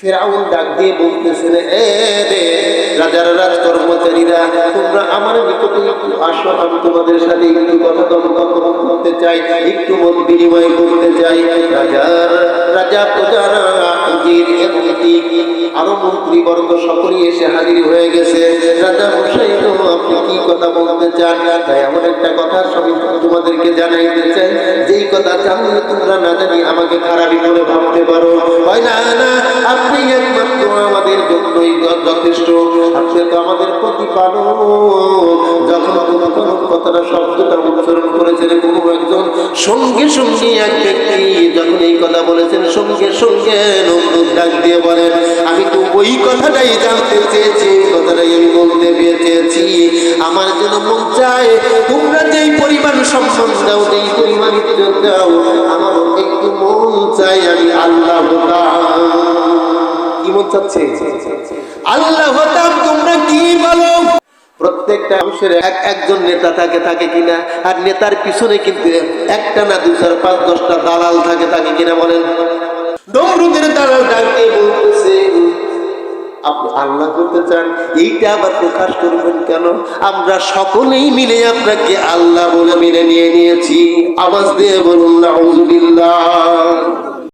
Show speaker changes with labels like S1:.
S1: ফেরাউন ডাক দিয়ে বলতেছেন, এ রে রাজার রাজ কর্মচারীরা, তোমরা আমার নিকটে একটু আসো, আমি তোমাদের সাথে একটু কথা বলতে চাই, একটু মত বিনিময় করতে চাই। রাজা প্রজারা এমনকি আরো মন্ত্রীবর্গ সকলেই এসে হাজির হয়ে গেছে। রাজা মশাই, আপনি কি কথা বলতে চান? তাই এমন একটা কথা সবই তোমাদেরকে জানাইতে চাই, যেই কথা জানলে তোমরা না জানি আমাকে খারাপই করে ভাবতে পারো। হয় না, না, আপনি একমাত্র আমাদের জন্যই যথেষ্ট, আপনি তো আমাদের প্রতিপালক। যখন কথাটা শব্দটা উচ্চারণ করেছেন কোনো একজন, সঙ্গে সঙ্গে এক ব্যক্তি যখন এই কথা বলেছেন, সঙ্গে সঙ্গে নমরুদ ডাক দিয়ে বলেন, আমি তো ওই কথাটাই জানতে চেয়েছি, কথাটাই আমি বলতে চেয়েছি। আমার জন্য মন চায় তোমরা যেই পরিমাণ সম্মান দাও, যেই পরিমাণ ইজ্জত দাও, আমার একটু মন চাই আমি আল্লাহ হতাম। কি মন চাচ্ছে? আল্লাহ হতাম। তোমরা কি বলো? প্রত্যেকটা মানুষের একজন নেতা থাকে কিনা? আর নেতার পিছনে কিন্তু একটা না 2, 4, 5, 10টা দালাল থাকে কিনা বলেন? নমরুদের দালাল ডাকতে বলতেছে, আপনি আল্লাহ করতে চান, এইটা আবার প্রকাশ করবেন কেন? আমরা সকলেই মিলে আপনাকে আল্লাহ বলে মেনে নিয়েছি। আওয়াজ দিয়ে বলুন নাউযুবিল্লাহ।